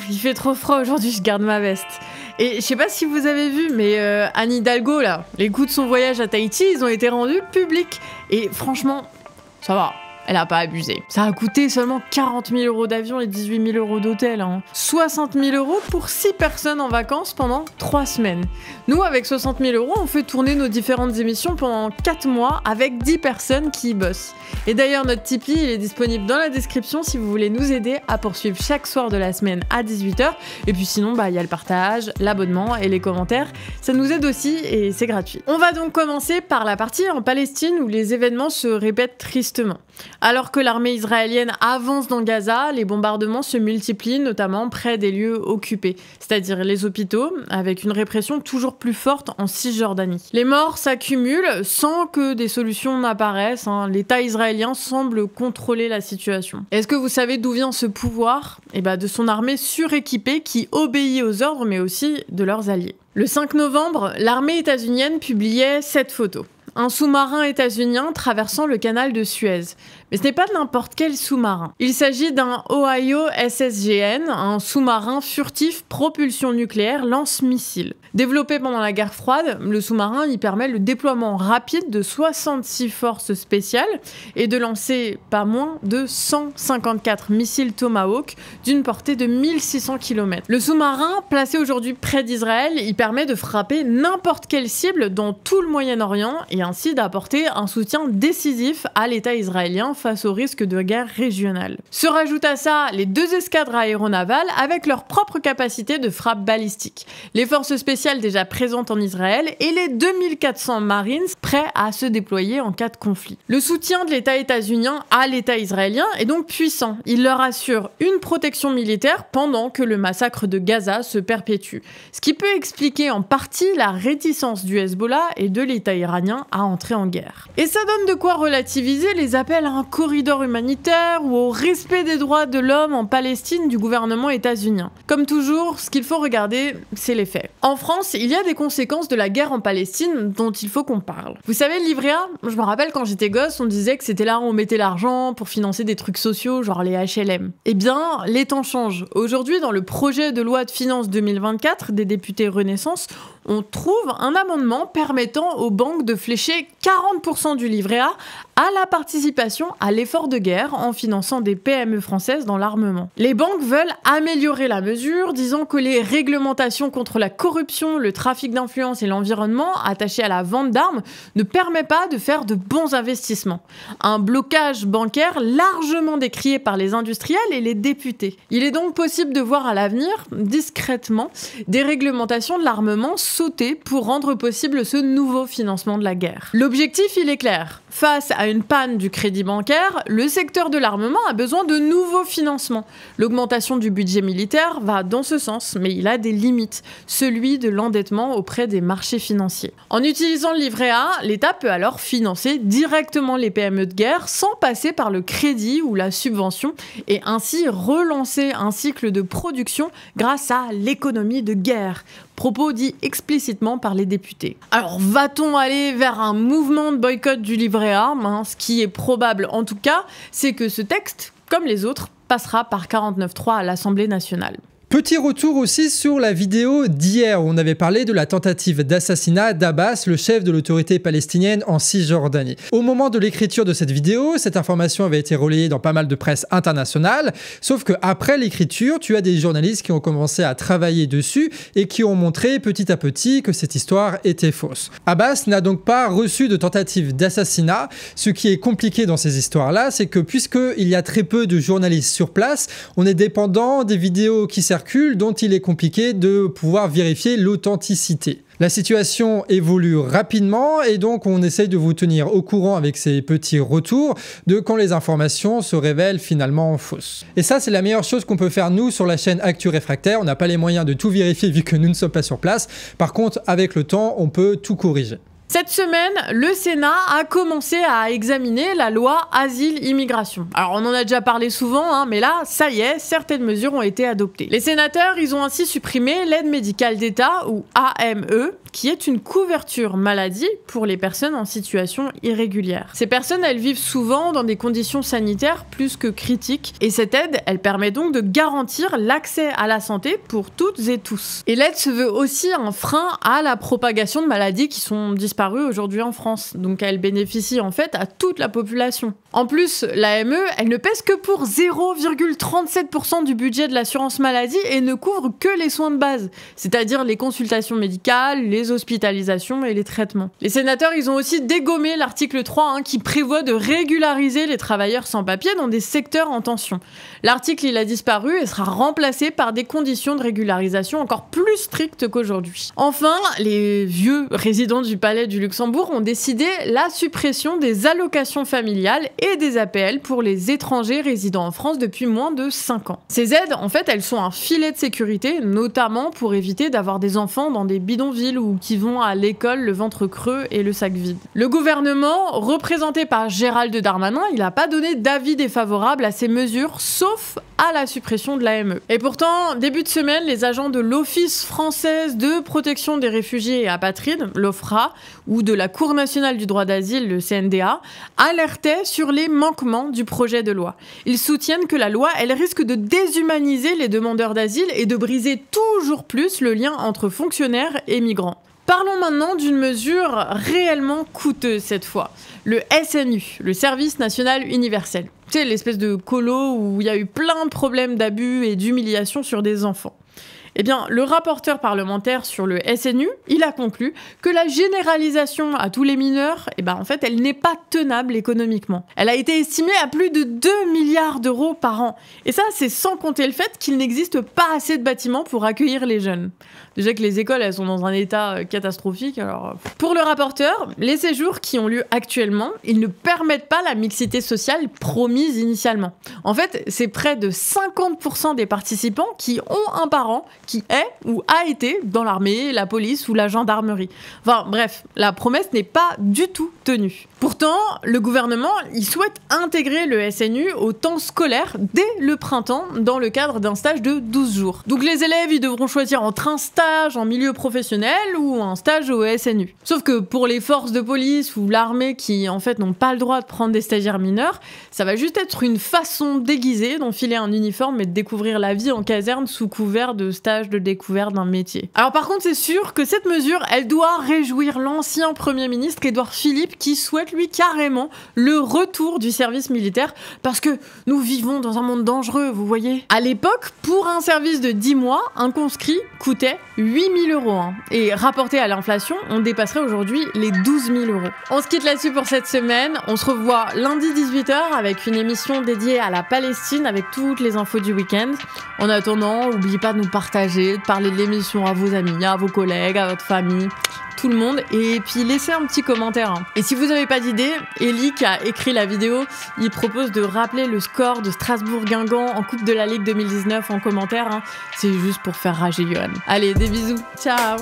il fait trop froid aujourd'hui, je garde ma veste. Et je sais pas si vous avez vu, mais Anne Hidalgo, là, les coûts de son voyage à Tahiti, ils ont été rendus publics. Et franchement, ça va. Elle a pas abusé. Ça a coûté seulement 40 000 € d'avion et 18 000 € d'hôtel. 60 000 € pour 6 personnes en vacances pendant 3 semaines. Nous, avec 60 000 €, on fait tourner nos différentes émissions pendant 4 mois avec 10 personnes qui y bossent. Et d'ailleurs, notre Tipeee, il est disponible dans la description si vous voulez nous aider à poursuivre chaque soir de la semaine à 18 h. Et puis sinon, il y a le partage, l'abonnement et les commentaires. Ça nous aide aussi et c'est gratuit. On va donc commencer par la partie en Palestine où les événements se répètent tristement. Alors que l'armée israélienne avance dans Gaza, les bombardements se multiplient, notamment près des lieux occupés, c'est-à-dire les hôpitaux, avec une répression toujours plus forte en Cisjordanie. Les morts s'accumulent sans que des solutions n'apparaissent. L'État israélien semble contrôler la situation. Est-ce que vous savez d'où vient ce pouvoir ? De son armée suréquipée qui obéit aux ordres, mais aussi de leurs alliés. Le 5 novembre, l'armée états-unienne publiait cette photo. Un sous-marin états-unien traversant le canal de Suez. Mais ce n'est pas n'importe quel sous-marin. Il s'agit d'un Ohio SSGN, un sous-marin furtif propulsion nucléaire lance-missile. Développé pendant la guerre froide, le sous-marin y permet le déploiement rapide de 66 forces spéciales et de lancer pas moins de 154 missiles Tomahawk d'une portée de 1600 km. Le sous-marin, placé aujourd'hui près d'Israël, il permet de frapper n'importe quelle cible dans tout le Moyen-Orient et ainsi d'apporter un soutien décisif à l'État israélien face au risque de guerre régionale. Se rajoutent à ça les 2 escadres aéronavales avec leur propre capacité de frappe balistique, les forces spéciales déjà présentes en Israël et les 2400 Marines prêts à se déployer en cas de conflit. Le soutien de l'État états-unien à l'État israélien est donc puissant. Il leur assure une protection militaire pendant que le massacre de Gaza se perpétue, ce qui peut expliquer en partie la réticence du Hezbollah et de l'État iranien à entrer en guerre. Et ça donne de quoi relativiser les appels à un corridor humanitaire ou au respect des droits de l'homme en Palestine du gouvernement états-unien. Comme toujours, ce qu'il faut regarder, c'est les faits. En France, il y a des conséquences de la guerre en Palestine dont il faut qu'on parle. Vous savez, le livret A, je me rappelle quand j'étais gosse, on disait que c'était là où on mettait l'argent pour financer des trucs sociaux, genre les HLM. Eh bien, les temps changent. Aujourd'hui, dans le projet de loi de finances 2024 des députés Renaissance, on trouve un amendement permettant aux banques de flécher 40% du livret A à la participation à l'effort de guerre en finançant des PME françaises dans l'armement. Les banques veulent améliorer la mesure, disant que les réglementations contre la corruption, le trafic d'influence et l'environnement attachés à la vente d'armes ne permet pas de faire de bons investissements. Un blocage bancaire largement décrié par les industriels et les députés. Il est donc possible de voir à l'avenir, discrètement, des réglementations de l'armement sauter pour rendre possible ce nouveau financement de la guerre. L'objectif, il est clair. Face à une panne du crédit bancaire, le secteur de l'armement a besoin de nouveaux financements. L'augmentation du budget militaire va dans ce sens, mais il a des limites, celui de l'endettement auprès des marchés financiers. En utilisant le livret A, l'État peut alors financer directement les PME de guerre sans passer par le crédit ou la subvention et ainsi relancer un cycle de production grâce à l'économie de guerre. Propos dit explicitement par les députés. Alors, va-t-on aller vers un mouvement de boycott du livret A ? Ce qui est probable en tout cas, c'est que ce texte, comme les autres, passera par 49.3 à l'Assemblée nationale. Petit retour aussi sur la vidéo d'hier où on avait parlé de la tentative d'assassinat d'Abbas, le chef de l'autorité palestinienne en Cisjordanie. Au moment de l'écriture de cette vidéo, cette information avait été relayée dans pas mal de presse internationale, sauf qu'après l'écriture, tu as des journalistes qui ont commencé à travailler dessus et qui ont montré petit à petit que cette histoire était fausse. Abbas n'a donc pas reçu de tentative d'assassinat. Ce qui est compliqué dans ces histoires-là, c'est que puisqu'il y a très peu de journalistes sur place, on est dépendant des vidéos qui servent dont il est compliqué de pouvoir vérifier l'authenticité. La situation évolue rapidement et donc on essaye de vous tenir au courant avec ces petits retours de quand les informations se révèlent finalement fausses. Et ça, c'est la meilleure chose qu'on peut faire nous sur la chaîne Actu Réfractaire. On n'a pas les moyens de tout vérifier vu que nous ne sommes pas sur place. Par contre, avec le temps, on peut tout corriger. Cette semaine, le Sénat a commencé à examiner la loi Asile-Immigration. Alors on en a déjà parlé souvent, mais là, ça y est, certaines mesures ont été adoptées. Les sénateurs, ils ont ainsi supprimé l'aide médicale d'État, ou AME, qui est une couverture maladie pour les personnes en situation irrégulière. Ces personnes, elles vivent souvent dans des conditions sanitaires plus que critiques, et cette aide, elle permet donc de garantir l'accès à la santé pour toutes et tous. Et l'aide se veut aussi un frein à la propagation de maladies qui sont disparues aujourd'hui en France, donc elle bénéficie en fait à toute la population. En plus, l'AME, elle ne pèse que pour 0,37% du budget de l'assurance maladie et ne couvre que les soins de base, c'est-à-dire les consultations médicales, les hospitalisations et les traitements. Les sénateurs, ils ont aussi dégommé l'article 3 qui prévoit de régulariser les travailleurs sans papier dans des secteurs en tension. L'article, il a disparu et sera remplacé par des conditions de régularisation encore plus strictes qu'aujourd'hui. Enfin, les vieux résidents du Palais du Luxembourg ont décidé la suppression des allocations familiales et des APL pour les étrangers résidant en France depuis moins de 5 ans. Ces aides, en fait, elles sont un filet de sécurité, notamment pour éviter d'avoir des enfants dans des bidonvilles ou qui vont à l'école le ventre creux et le sac vide. Le gouvernement, représenté par Gérald Darmanin, il n'a pas donné d'avis défavorable à ces mesures, sauf à la suppression de l'AME. Et pourtant, début de semaine, les agents de l'Office française de protection des réfugiés et apatrides, l'OFPRA, ou de la Cour nationale du droit d'asile, le CNDA, alertaient sur les manquements du projet de loi. Ils soutiennent que la loi, elle risque de déshumaniser les demandeurs d'asile et de briser toujours plus le lien entre fonctionnaires et migrants. Parlons maintenant d'une mesure réellement coûteuse cette fois, le SNU, le Service National Universel. Tu sais, l'espèce de colo où il y a eu plein de problèmes d'abus et d'humiliation sur des enfants. Eh bien, le rapporteur parlementaire sur le SNU, il a conclu que la généralisation à tous les mineurs, en fait, elle n'est pas tenable économiquement. Elle a été estimée à plus de 2 milliards d'euros par an. Et ça, c'est sans compter le fait qu'il n'existe pas assez de bâtiments pour accueillir les jeunes. Déjà que les écoles, elles sont dans un état catastrophique, alors... Pour le rapporteur, les séjours qui ont lieu actuellement, ils ne permettent pas la mixité sociale promise initialement. En fait, c'est près de 50% des participants qui ont un parent qui est ou a été dans l'armée, la police ou la gendarmerie. Enfin bref, la promesse n'est pas du tout tenue. Pourtant, le gouvernement, il souhaite intégrer le SNU au temps scolaire dès le printemps dans le cadre d'un stage de 12 jours. Donc les élèves, ils devront choisir entre un stage en milieu professionnel ou un stage au SNU. Sauf que pour les forces de police ou l'armée qui en fait n'ont pas le droit de prendre des stagiaires mineurs, ça va juste être une façon déguisée d'enfiler un uniforme et de découvrir la vie en caserne sous couvert de stage de découverte d'un métier. Alors par contre, c'est sûr que cette mesure, elle doit réjouir l'ancien Premier ministre Édouard Philippe qui souhaite lui carrément le retour du service militaire parce que nous vivons dans un monde dangereux, vous voyez. À l'époque, pour un service de 10 mois, un conscrit coûtait 8 000 €. Et rapporté à l'inflation, on dépasserait aujourd'hui les 12 000 €. On se quitte là-dessus pour cette semaine. On se revoit lundi 18h avec une émission dédiée à la Palestine avec toutes les infos du week-end. En attendant, n'oubliez pas de nous partager, de parler de l'émission à vos amis, à vos collègues, à votre famille, tout le monde, et puis laissez un petit commentaire. Et si vous n'avez pas d'idée, Eli qui a écrit la vidéo, il propose de rappeler le score de Strasbourg-Guingamp en Coupe de la Ligue 2019 en commentaire. C'est juste pour faire rager Johan. Allez, des bisous, ciao.